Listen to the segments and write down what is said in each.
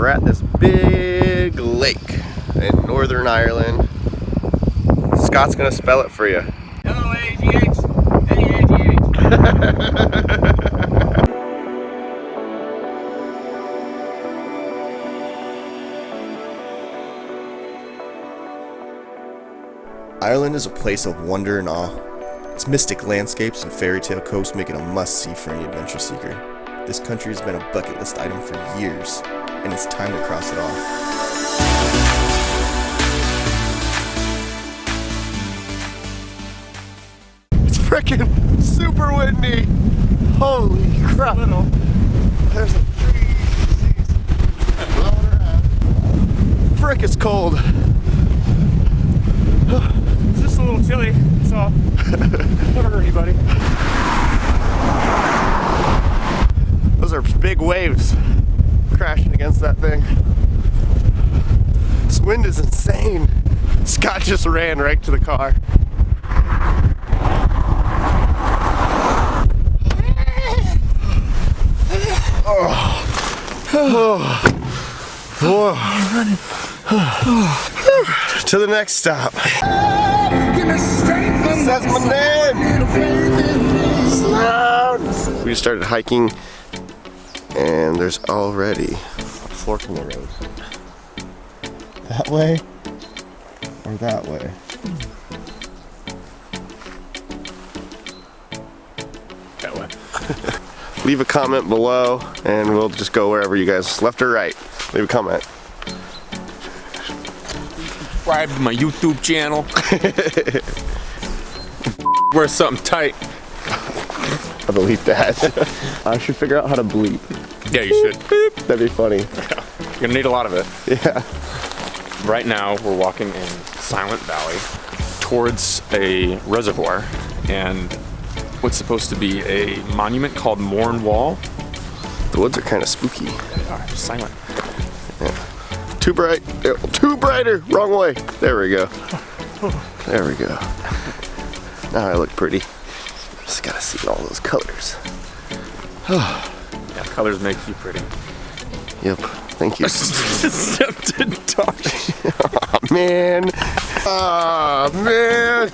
We're at this big lake in Northern Ireland. Scott's gonna spell it for you. L-A-G-H, N-E-A-G-H. Ireland is a place of wonder and awe. Its mystic landscapes and fairy tale coast make it a must-see for any adventure seeker. This country has been a bucket list item for years, and it's time to cross it off. It's frickin' super windy! Holy crap! There's a tree blowing around. Frick, it's cold! It's just a little chilly, so never hurt anybody. Those are big waves crashing against that thing. This wind is insane. Scott just ran right to the car. To the next stop. That's my name. We started hiking, and there's already a fork in the road. That way or that way? That way. Leave a comment below, and we'll just go wherever you guys, left or right. Leave a comment. Subscribe to my YouTube channel. Wear something tight. I believe that. I should figure out how to bleep. Yeah, you should. That'd be funny. You're gonna need a lot of it. Yeah. Right now, we're walking in Silent Valley towards a reservoir and what's supposed to be a monument called Mourne Wall. The woods are kind of spooky. They are silent. Yeah. Too bright. Too brighter. Wrong way. There we go. There we go. Now I look pretty. Just gotta see all those colors. Yeah, colors make you pretty. Yep. Thank you. Stepped in touch. Aw, man. Aw, man.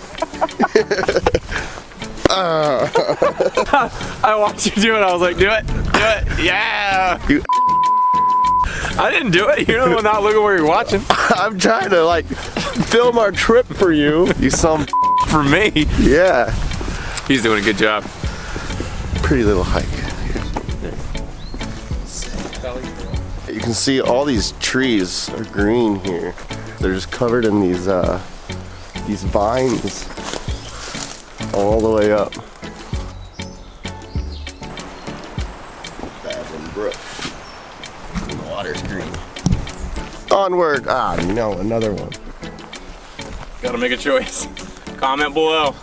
I watched you do it. I was like, do it. Do it. Yeah. You I didn't do it. You're the one not looking where you're watching. I'm trying to like film our trip for you. You some For me. yeah. He's doing a good job. Pretty little hike. You can see all these trees are green here. They're just covered in these vines all the way up. Badland Brook. The water's green. Onward! Ah, no, another one. Gotta make a choice. Comment below.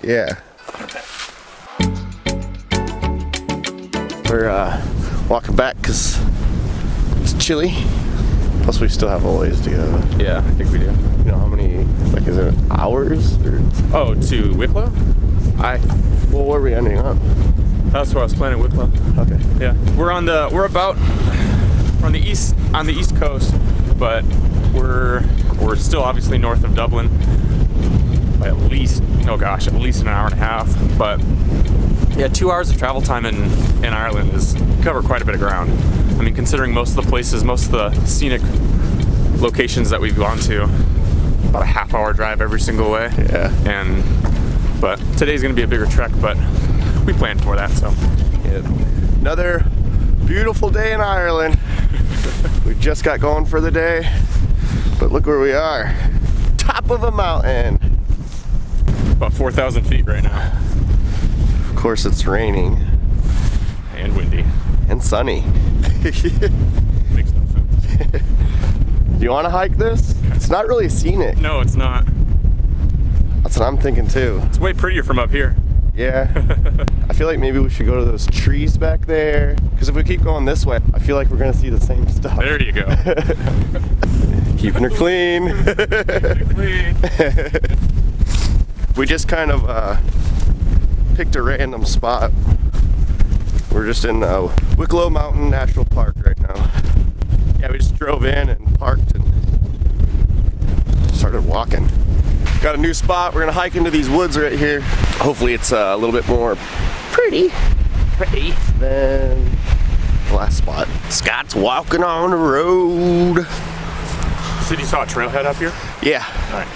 Yeah. We're walking back because it's chilly. Plus we still have a ways to go. Yeah, I think we do. You know how many, like is it hours? Or? Oh, to Wicklow? Well, where are we ending up? That's where I was planning, Wicklow. Okay. Yeah, we're on the east coast, but we're still obviously north of Dublin by at least an hour and a half. But yeah, 2 hours of travel time in Ireland is cover quite a bit of ground. I mean, considering most of the places, most of the scenic locations that we've gone to, about a half-hour drive every single way. Yeah. But today's gonna be a bigger trek, but we planned for that, so. Yeah. Another beautiful day in Ireland. We just got going for the day, but look where we are. Top of a mountain. About 4,000 feet right now. Of course it's raining. And windy. And sunny. Makes no sense. Do you want to hike this? It's not really scenic. No, it's not. That's what I'm thinking too. It's way prettier from up here. Yeah. I feel like maybe we should go to those trees back there. Because if we keep going this way, I feel like we're going to see the same stuff. There you go. Keeping her clean. We just kind of picked a random spot. We're just in Wicklow Mountain National Park right now. Yeah, we just drove in and parked and started walking. Got a new spot. We're gonna hike into these woods right here. Hopefully it's a little bit more pretty than the last spot. Scott's walking on the road. So you saw a trailhead up here? Yeah. All right.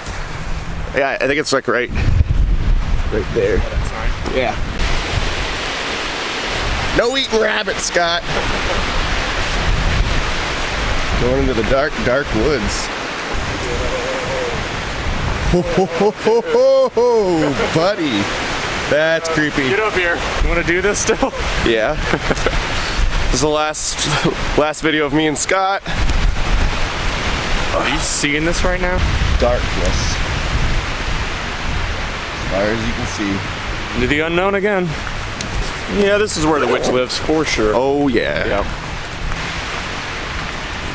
Yeah, I think it's like right there. That sign? Yeah. No eating rabbits, Scott. Going into the dark, dark woods. Ho, ho, ho, ho, ho, ho, buddy. That's creepy. Get up here. You want to do this still? Yeah. This is the last video of me and Scott. Are you seeing this right now? Darkness. As far as you can see. Into the unknown again. Yeah, this is where the witch lives for sure. Oh yeah. Yep.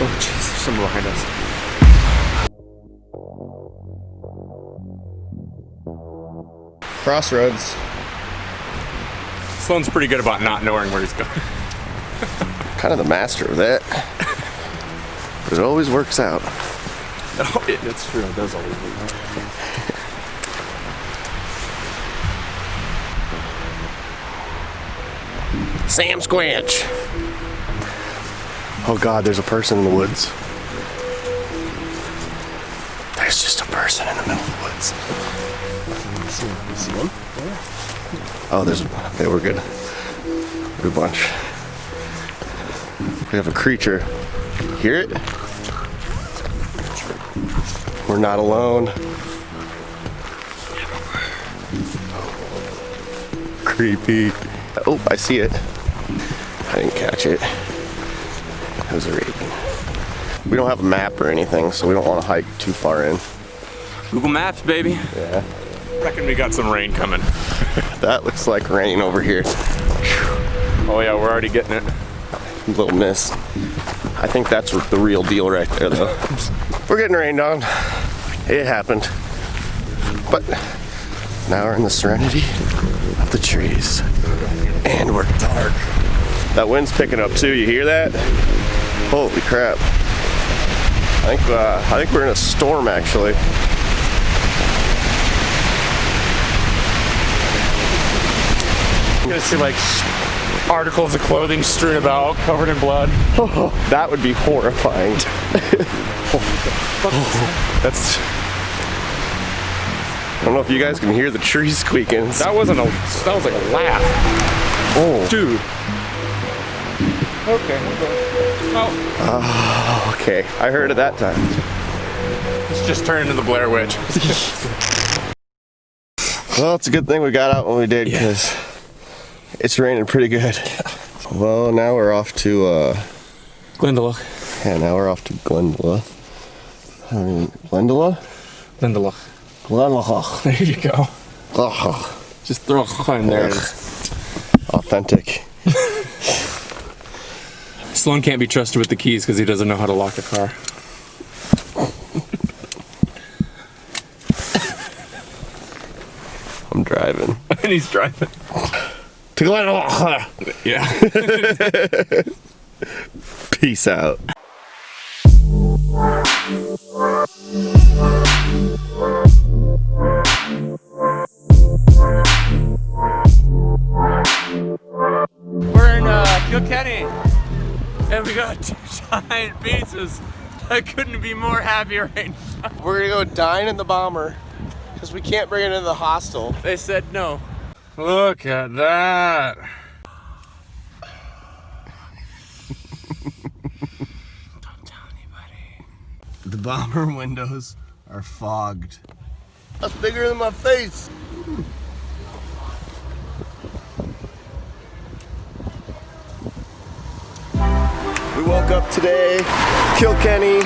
Oh jeez, there's someone behind us. Crossroads. Sloan's pretty good about not knowing where he's going. Kind of the master of that. But it always works out. Oh, it's true. It does always work out. Sam Squanch. Oh God, there's a person in the woods. There's just a person in the middle of the woods. You see him? Oh, they were good. Good bunch. We have a creature. Hear it? We're not alone. Creepy. Oh, I see it. I didn't catch it. It was a raven. We don't have a map or anything, so we don't want to hike too far in. Google Maps, baby. Yeah. I reckon we got some rain coming. That looks like rain over here. Oh yeah, we're already getting it. Little miss. I think that's the real deal right there, though. We're getting rained on. It happened. But now we're in the serenity of the trees. And we're dark. That wind's picking up too, you hear that? Holy crap. I think we're in a storm actually. You're gonna see like articles of clothing strewn about, covered in blood. Oh, that would be horrifying. That's... I don't know if you guys can hear the trees squeaking. That was like a laugh. Oh. Dude. Okay. Oh. Oh, okay. I heard it that time. It's just turned into the Blair Witch. Well, it's a good thing we got out when we did, because it's raining pretty good. Well, now we're off to Glendalough. Yeah, now we're off to Glendalough. Glendalough? Glendalough. Glendalough. There you go. Oh, Just throw a in there. authentic. Sloan can't be trusted with the keys because he doesn't know how to lock a car. I'm driving. And he's driving. To Glendalough. Yeah. Peace out. We're in Kilkenny, and we got 2 giant pizzas. I couldn't be more happy right now. We're gonna go dine in the bomber because we can't bring it into the hostel. They said no. Look at that. Don't tell anybody. The bomber windows are fogged. That's bigger than my face. We woke up today, Kilkenny.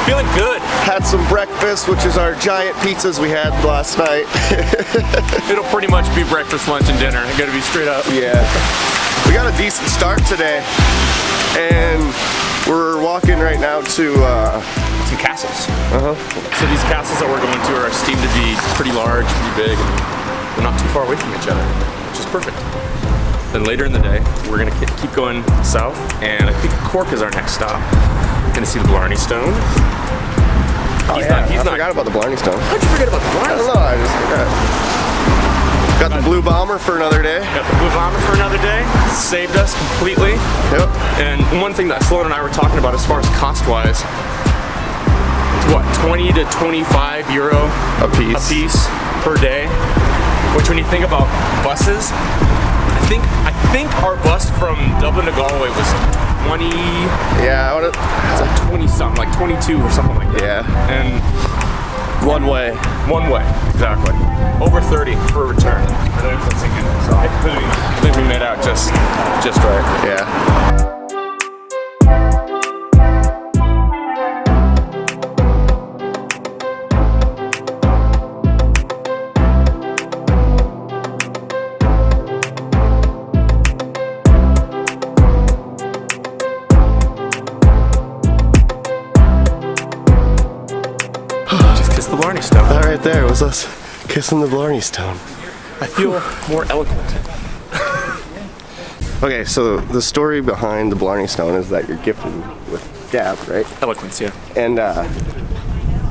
Feeling good. Had some breakfast, which is our giant pizzas we had last night. It'll pretty much be breakfast, lunch, and dinner. I gotta be straight up. Yeah. We got a decent start today, and we're walking right now to some castles. Uh-huh. So these castles that we're going to are esteemed to be pretty large, pretty big, and they're not too far away from each other, which is perfect. Then later in the day, we're gonna keep going south, and I think Cork is our next stop. Gonna see the Blarney Stone. I forgot about the Blarney Stone. How'd you forget about the Blarney Stone? I don't know, I just forgot. Got the Blue Bomber for another day. Got the Blue Bomber for another day. Saved us completely. Yep. And one thing that Sloan and I were talking about as far as cost-wise, it's what, 20 to 25 euro A piece per day. Which when you think about buses, I think our bus from Dublin to Galway was 20. Yeah, It's like 20 something, like 22 or something like that. Yeah. And One way. exactly. Over 30 for a return. So I think we made out just right. Yeah. Just kiss the Blarney Stone. That right there was us kissing the Blarney Stone. I feel more eloquent. Okay, so the story behind the Blarney Stone is that you're gifted with gab, right? Eloquence, yeah. And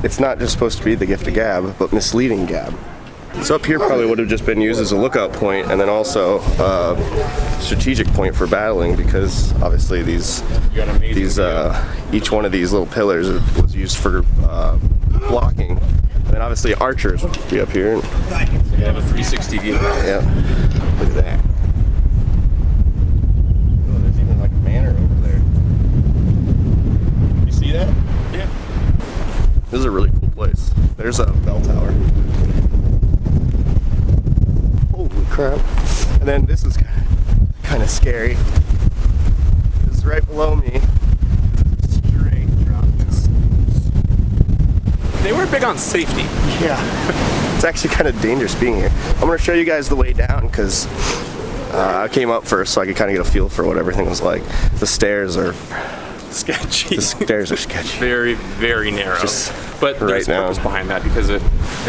it's not just supposed to be the gift of gab, but misleading gab. So up here probably would have just been used as a lookout point, and then also a strategic point for battling, because obviously these each one of these little pillars was used for blocking. And then obviously archers would be up here. You have a 360 view. Yeah. Look at that. Oh, there's even like a manor over there. You see that? Yeah. This is a really cool place. There's a bell tower. Holy crap. And then this is kind of scary. This is right below me. Straight drop. They were big on safety. Yeah. It's actually kind of dangerous being here. I'm going to show you guys the way down because I came up first so I could kind of get a feel for what everything was like. The stairs are Sketchy. The stairs are sketchy. Very, very narrow. But there's right purpose behind that because it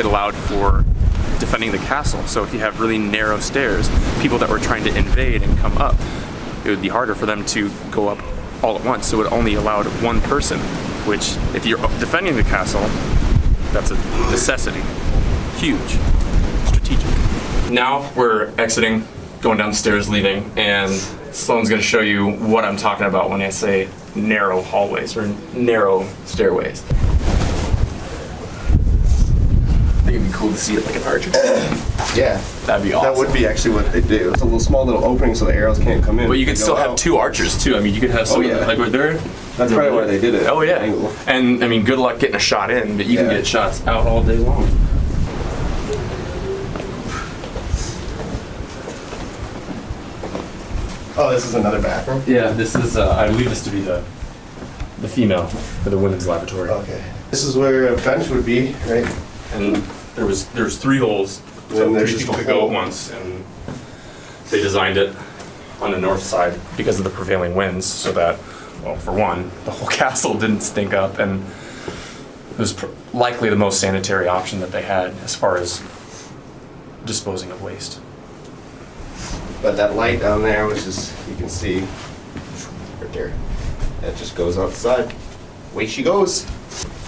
allowed for defending the castle. So if you have really narrow stairs, people that were trying to invade and come up, it would be harder for them to go up all at once. So it only allowed one person, which if you're defending the castle, that's a necessity. Huge. Strategic. Now we're exiting, going down the stairs, leaving, and Sloan's going to show you what I'm talking about when I say narrow hallways or narrow stairways. I think it'd be cool to see it like an archer. Yeah. That'd be awesome. That would be actually what they do. It's a little small little opening so the arrows can't come in. But you could still have two archers too. I mean, you could have some like right there. That's probably why they did it. Oh yeah. Angle. And I mean, good luck getting a shot in, but you can get shots out all day long. Oh, this is another bathroom? Yeah, this is, I believe this to be the female for the women's lavatory. Okay. This is where a bench would be, right? And there's 3 holes, so there's 3 just people a could go hole. at once, and they designed it on the north side because of the prevailing winds, so that, well, for one, the whole castle didn't stink up, and it was likely the most sanitary option that they had as far as disposing of waste. But that light down there, which is, you can see, right there, that just goes outside. Away she goes.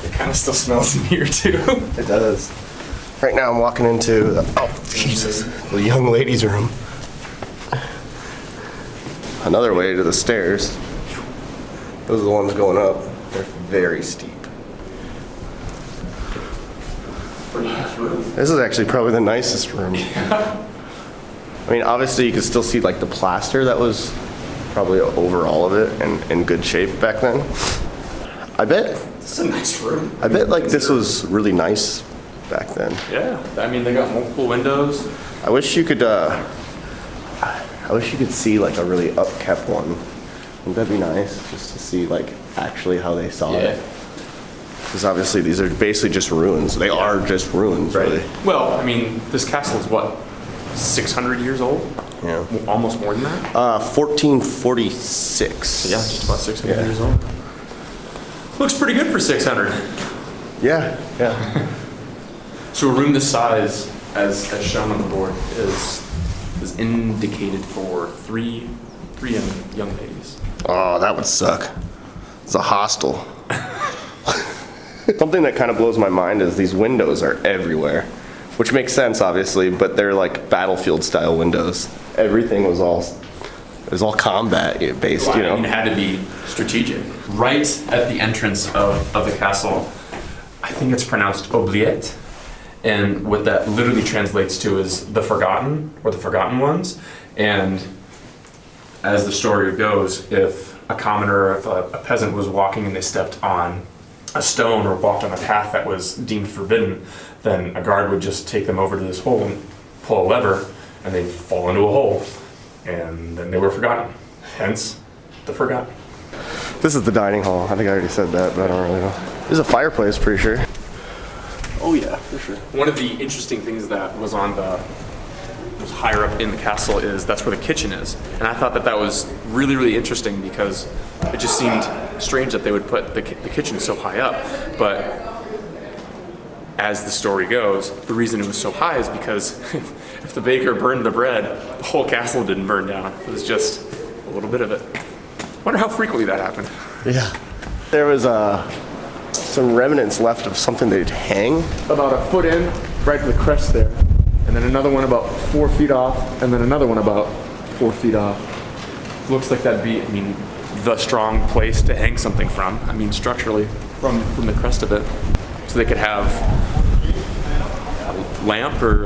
It kind of still smells in here too. It does. Right now I'm walking into the, oh Jesus, the young ladies' room. Another way to the stairs. Those are the ones going up. They're very steep. This is actually probably the nicest room. I mean, obviously you could still see like the plaster that was probably over all of it and in good shape back then. I bet. It's a nice room. I bet like this was really nice back then. Yeah, I mean they got multiple windows. I wish you could see like a really upkept one. Wouldn't that be nice? Just to see like actually how they saw it. Because obviously these are basically just ruins. They are just ruins, right? Really. Well, I mean, this castle is what, 600 years old? Yeah. Almost more than that? 1446. Yeah, just about 600 years old. Looks pretty good for 600. Yeah, yeah. So a room this size, as shown on the board, is indicated for three young ladies. Oh, that would suck. It's a hostel. Something that kind of blows my mind is these windows are everywhere, which makes sense, obviously, but they're like battlefield-style windows. Everything was all combat based, Well, you know. I mean, it had to be strategic. Right at the entrance of the castle, I think it's pronounced oubliette, and what that literally translates to is the forgotten, or the forgotten ones. And as the story goes, if a commoner, if a peasant was walking and they stepped on a stone or walked on a path that was deemed forbidden, then a guard would just take them over to this hole and pull a lever, and they'd fall into a hole, and then they were forgotten. Hence, the forgotten. This is the dining hall. I think I already said that, but I don't really know. There's a fireplace, pretty sure. Oh yeah, for sure. One of the interesting things that was higher up in the castle is that's where the kitchen is. And I thought that was really, really interesting because it just seemed strange that they would put the kitchen so high up. But as the story goes, the reason it was so high is because if the baker burned the bread, the whole castle didn't burn down. It was just a little bit of it. Wonder how frequently that happened. Yeah. There was some remnants left of something they'd hang. About a foot in, right to the crest there. And then another one about 4 feet off, and then another one about 4 feet off. Looks like that'd be, I mean, the strong place to hang something from. I mean, structurally, from the crest of it. So they could have a lamp or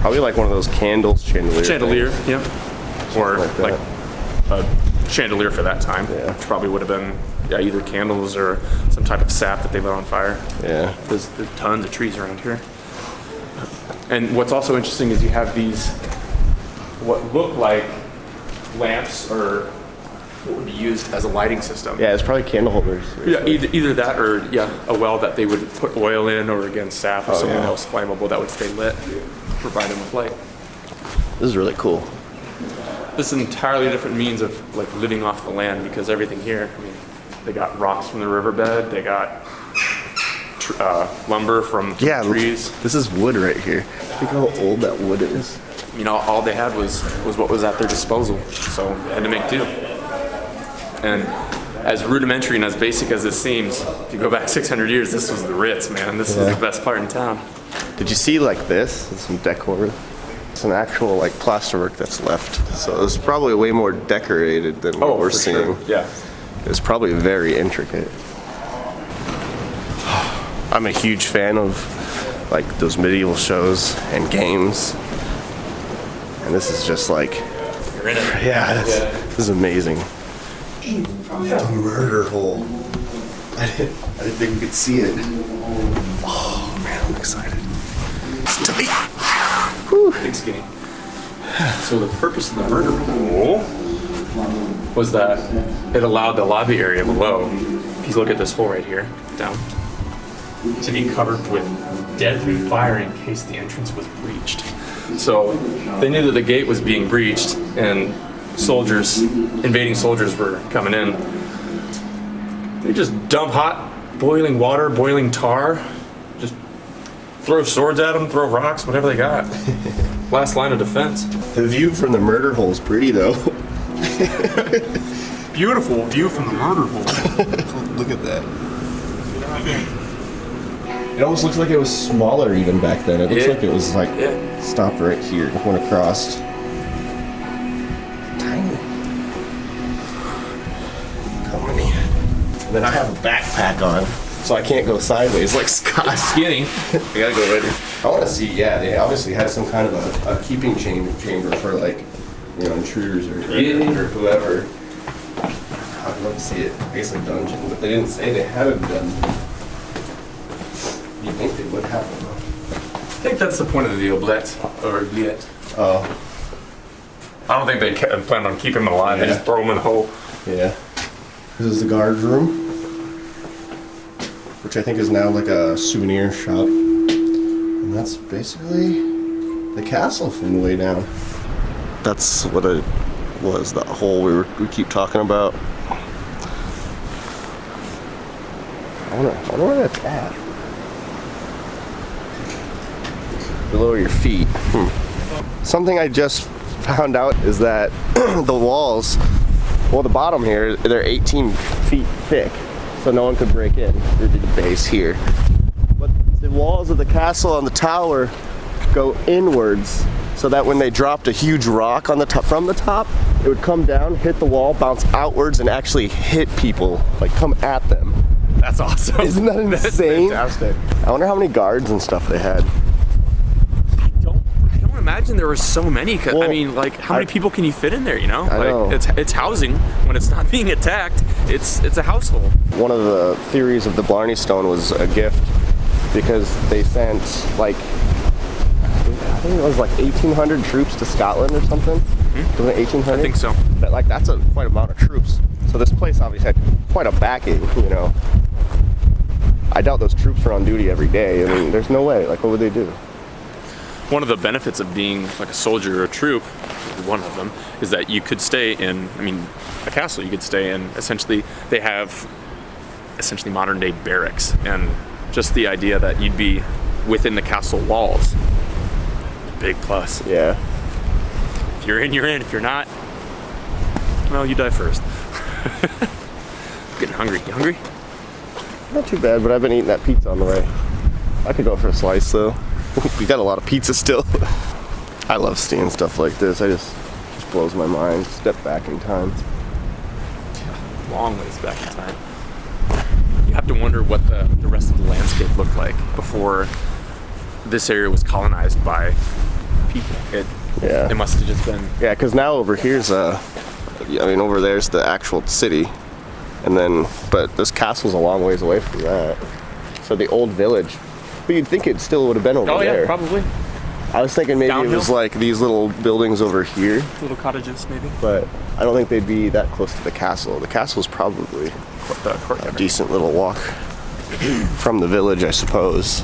Probably like one of those chandelier. chandelier, things. yeah. Or like like a chandelier for that time, Yeah. which probably would have been either candles or some type of sap that they lit on fire. Yeah. There's tons of trees around here. And what's also interesting is you have these, what look like lamps or what would be used as a lighting system. Yeah, it's probably candle holders. Yeah, either that or a well that they would put oil in, or again sap or something yeah. else flammable that would stay lit, provide them with light. This is really cool. This is an entirely different means of like living off the land because everything here, I mean, they got rocks from the riverbed, they got lumber from trees. This is wood right here. Think how old that wood is. You know, all they had was what was at their disposal, so they had to make do. And as rudimentary and as basic as this seems, if you go back 600 years, this was the Ritz, man. This was the best part in town. Did you see like this? Some decor. Some actual like plasterwork that's left. So it's probably way more decorated than what we're for seeing. sure. Yeah. It's probably very intricate. I'm a huge fan of like those medieval shows and games. And this is just like, You're in it. yeah, this is amazing. The murder hole. I didn't think we could see it. Oh man, I'm excited. It's tight. Big skinny. So the purpose of the murder hole was that it allowed the lobby area below, if you look at this hole right here, down, to be covered with deadly fire in case the entrance was breached. So they knew that the gate was being breached and invading soldiers were coming in. They just dump hot, boiling water, boiling tar, just throw swords at them, throw rocks, whatever they got. Last line of defense. The view from the murder hole is pretty though. Beautiful view from the murder hole. Look at that. It almost looks like it was smaller even back then. It looks like it was like stopped right here, went across. Tiny. How many? And then I have a backpack on, so I can't go sideways like Scott. Skinny. I gotta go in. I want to see. Yeah, they obviously had some kind of a keeping chamber for like, you know, intruders or whoever. I'd love to see it. I guess a dungeon, but they didn't say they had a dungeon. You think they would have one? I think that's the point of the oubliette, or oubliette. Oh, I don't think they planned on keeping him alive. They just throw him in the hole. yeah. This is the guard room, which I think is now like a souvenir shop. And that's basically the castle from the way down. That's what it was, that hole we keep talking about. I wonder where that's at. Below your feet. Something I just found out is that the walls, well, the bottom here, they're 18 feet thick, so no one could break in through the base here. But the walls of the castle and the tower go inwards, so that when they dropped a huge rock on the top, from the top, it would come down, hit the wall, bounce outwards, and actually hit people, like come at them. That's awesome. Isn't that insane? That's fantastic. I wonder how many guards and stuff they had. I don't imagine there were so many. Well, I mean, like, how many people can you fit in there? You know, I know. It's housing when it's not being attacked. It's a household. One of the theories of the Blarney Stone was a gift because they sent like, I think it was like 1,800 troops to Scotland or something. Mm-hmm. Was it 1,800? I think so. But like that's quite a amount of troops. So this place obviously had quite a backing, you know. I doubt those troops are on duty every day. I mean, there's no way. Like, what would they do? One of the benefits of being like a soldier or a troop, one of them, is that you could stay in, I mean, a castle you could stay in. Essentially, they have essentially modern day barracks, and just the idea that you'd be within the castle walls, big plus. Yeah. If you're in, you're in. If you're not, well, you die first. Getting hungry. You hungry? Not too bad, but I've been eating that pizza on the way. I could go for a slice though. We got a lot of pizza still. I love seeing stuff like this. It just blows my mind. Step back in time. Long ways back in time. You have to wonder what the rest of the landscape looked like before this area was colonized by people. It must have just been. Yeah, because now over here's over there's the actual city, and then but this castle's a long ways away from that. So the old village. But you'd think it still would have been over there. Oh yeah, probably. I was thinking maybe Downhill? it was like these little buildings over here. Little cottages, maybe. But I don't think they'd be that close to the castle. The castle's probably a decent little walk from the village, I suppose.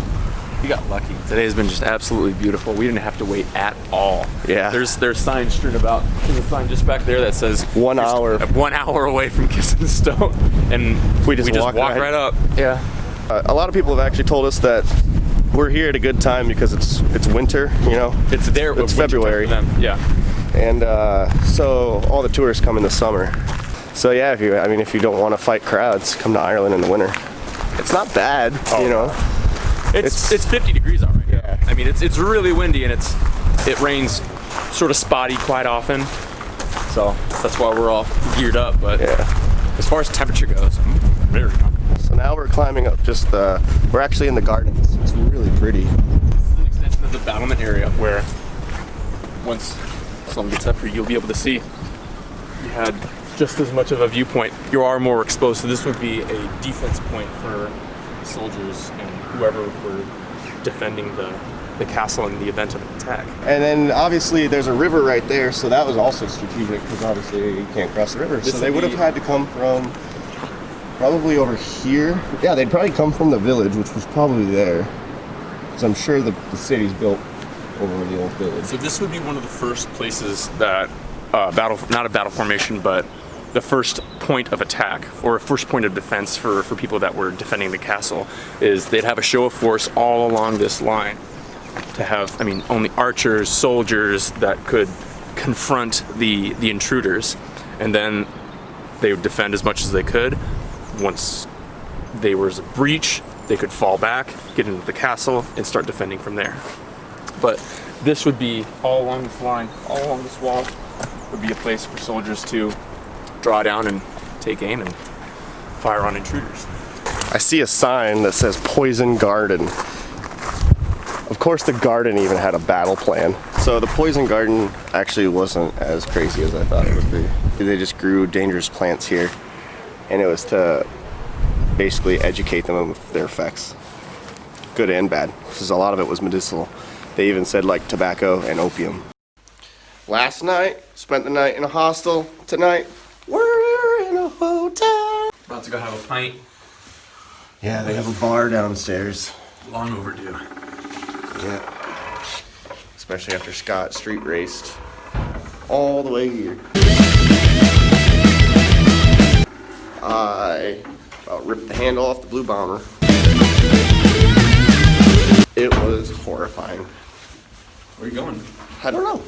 We got lucky. Today has been just absolutely beautiful. We didn't have to wait at all. Yeah. There's signs strewn about. There's a sign just back there that says 1 hour. 1 hour away from Castle Stone, and we just walk right up. Yeah. A lot of people have actually told us that we're here at a good time because it's winter, you know. It's there. It's February. Yeah. And so all the tourists come in the summer. So yeah, if you don't want to fight crowds, come to Ireland in the winter. It's not bad, you know. It's 50 degrees out right now. Yeah. I mean, it's really windy and it rains sort of spotty quite often. So that's why we're all geared up. But as far as temperature goes, I'm very comfortable. So now we're climbing up we're actually in the gardens. It's really pretty. This is an extension of the battlement area where once someone gets up here, you'll be able to see you had just as much of a viewpoint. You are more exposed, so this would be a defense point for soldiers and whoever were defending the castle in the event of an attack. And then obviously there's a river right there, so that was also strategic because obviously you can't cross the river. So they would have had to come from probably over here. Yeah, they'd probably come from the village, which was probably there. Because I'm sure the city's built over the old village. So this would be one of the first places that not a battle formation, but the first point of attack or first point of defense for people that were defending the castle is they'd have a show of force all along this line to have, only archers, soldiers that could confront the intruders, and then they would defend as much as they could. Once there was a breach, they could fall back, get into the castle, and start defending from there. But this would be all along this line, all along this wall, would be a place for soldiers to draw down and take aim and fire on intruders. I see a sign that says Poison Garden. Of course the garden even had a battle plan. So the Poison Garden actually wasn't as crazy as I thought it would be. They just grew dangerous plants here, and it was to basically educate them of their effects, good and bad, because a lot of it was medicinal. They even said like tobacco and opium. Last night, spent the night in a hostel. Tonight, we're in a hotel. About to go have a pint. Yeah, they have a bar downstairs. Long overdue. Yeah. Especially after Scott street raced all the way here. I About ripped the handle off the Blue Bomber. It was horrifying. Where are you going? I don't know.